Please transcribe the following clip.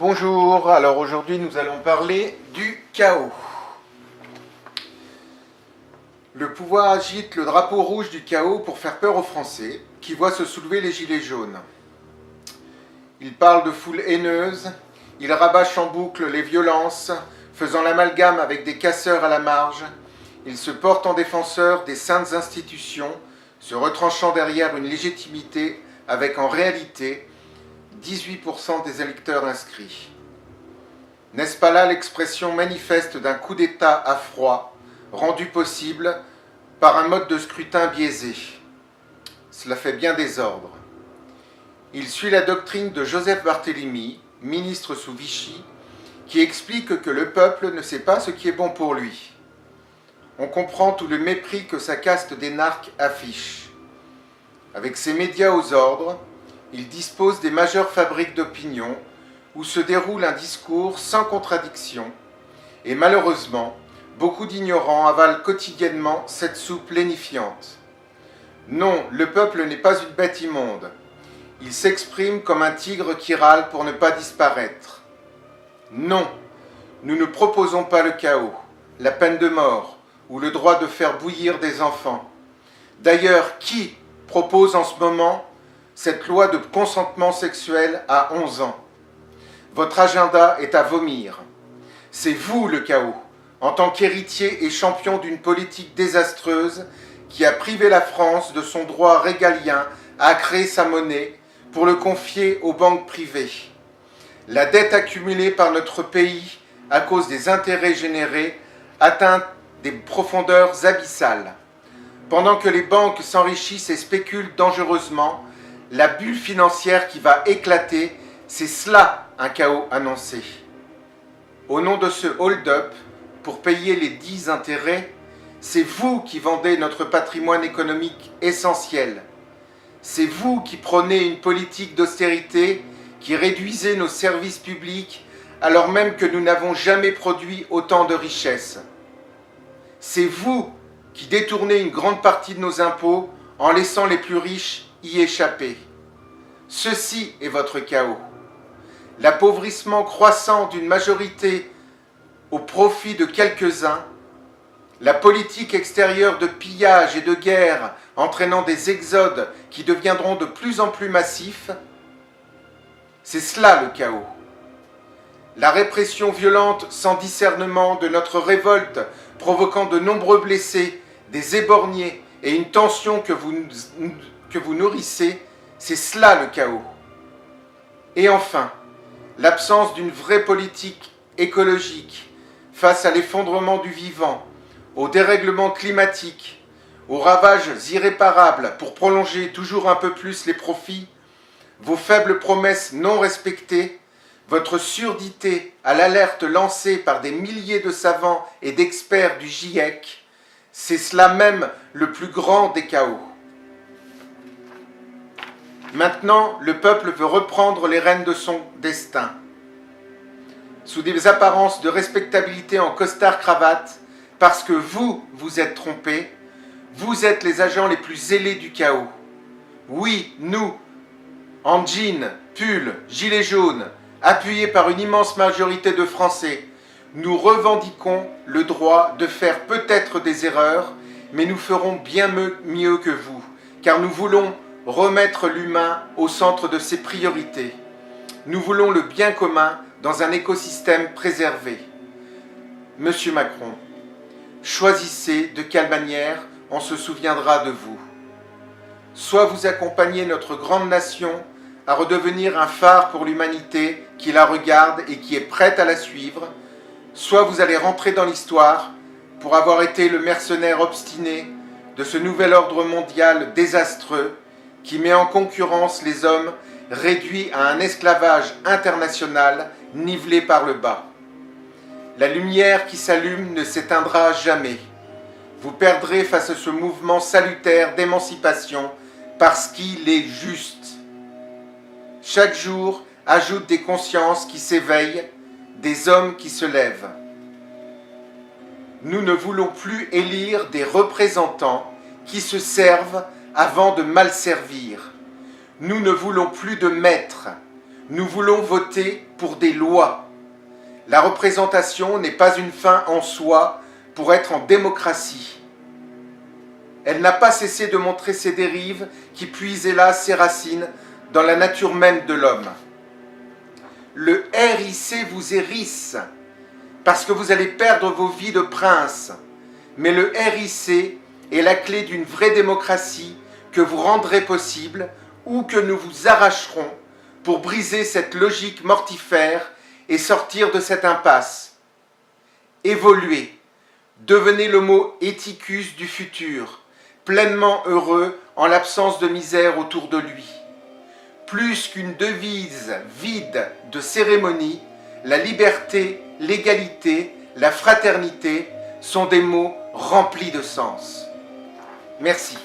Bonjour, alors aujourd'hui nous allons parler du chaos. Le pouvoir agite le drapeau rouge du chaos pour faire peur aux Français, qui voient se soulever les gilets jaunes. Il parle de foule haineuse, il rabâche en boucle les violences, faisant l'amalgame avec des casseurs à la marge. Il se porte en défenseur des saintes institutions, se retranchant derrière une légitimité avec en réalité 18% des électeurs inscrits. N'est-ce pas là l'expression manifeste d'un coup d'État à froid, rendu possible par un mode de scrutin biaisé? Cela fait bien désordre. Il suit la doctrine de Joseph Barthélemy, ministre sous Vichy, qui explique que le peuple ne sait pas ce qui est bon pour lui. On comprend tout le mépris que sa caste d'énarques affiche. Avec ses médias aux ordres, il dispose des majeures fabriques d'opinion où se déroule un discours sans contradiction et malheureusement, beaucoup d'ignorants avalent quotidiennement cette soupe lénifiante. Non, le peuple n'est pas une bête immonde. Il s'exprime comme un tigre qui râle pour ne pas disparaître. Non, nous ne proposons pas le chaos, la peine de mort ou le droit de faire bouillir des enfants. D'ailleurs, qui propose en ce moment cette loi de consentement sexuel à 11 ans? Votre agenda est à vomir. C'est vous le chaos, en tant qu'héritier et champion d'une politique désastreuse qui a privé la France de son droit régalien à créer sa monnaie pour le confier aux banques privées. La dette accumulée par notre pays à cause des intérêts générés atteint des profondeurs abyssales. Pendant que les banques s'enrichissent et spéculent dangereusement, la bulle financière qui va éclater, c'est cela un chaos annoncé. Au nom de ce hold-up, pour payer les 10 intérêts, c'est vous qui vendez notre patrimoine économique essentiel. C'est vous qui prônez une politique d'austérité qui réduisez nos services publics alors même que nous n'avons jamais produit autant de richesses. C'est vous qui détournez une grande partie de nos impôts en laissant les plus riches y échapper. Ceci est votre chaos. L'appauvrissement croissant d'une majorité au profit de quelques-uns, la politique extérieure de pillage et de guerre entraînant des exodes qui deviendront de plus en plus massifs, c'est cela le chaos. La répression violente sans discernement de notre révolte provoquant de nombreux blessés, des éborgnés et une tension que vous nourrissez, c'est cela le chaos. Et enfin, l'absence d'une vraie politique écologique face à l'effondrement du vivant, au dérèglement climatique, aux ravages irréparables pour prolonger toujours un peu plus les profits, vos faibles promesses non respectées, votre surdité à l'alerte lancée par des milliers de savants et d'experts du GIEC, c'est cela même le plus grand des chaos. Maintenant, le peuple veut reprendre les rênes de son destin. Sous des apparences de respectabilité en costard-cravate, parce que vous êtes trompés, vous êtes les agents les plus zélés du chaos. Oui, nous, en jean, pull, gilet jaune, appuyés par une immense majorité de Français, nous revendiquons le droit de faire peut-être des erreurs, mais nous ferons bien mieux que vous, car nous voulons remettre l'humain au centre de ses priorités. Nous voulons le bien commun dans un écosystème préservé. Monsieur Macron, choisissez de quelle manière on se souviendra de vous. Soit vous accompagnez notre grande nation à redevenir un phare pour l'humanité qui la regarde et qui est prête à la suivre, soit vous allez rentrer dans l'histoire pour avoir été le mercenaire obstiné de ce nouvel ordre mondial désastreux qui met en concurrence les hommes réduits à un esclavage international nivelé par le bas. La lumière qui s'allume ne s'éteindra jamais. Vous perdrez face à ce mouvement salutaire d'émancipation parce qu'il est juste. Chaque jour ajoute des consciences qui s'éveillent, des hommes qui se lèvent. Nous ne voulons plus élire des représentants qui se servent avant de mal servir. Nous ne voulons plus de maîtres. Nous voulons voter pour des lois. La représentation n'est pas une fin en soi pour être en démocratie. Elle n'a pas cessé de montrer ses dérives qui puisent hélas ses racines dans la nature même de l'homme. Le RIC vous hérisse parce que vous allez perdre vos vies de prince. Mais le RIC est la clé d'une vraie démocratie que vous rendrez possible ou que nous vous arracherons pour briser cette logique mortifère et sortir de cette impasse. Évoluez, devenez l'homo ethicus du futur, pleinement heureux en l'absence de misère autour de lui. Plus qu'une devise vide de cérémonie, la liberté, l'égalité, la fraternité sont des mots remplis de sens. Merci.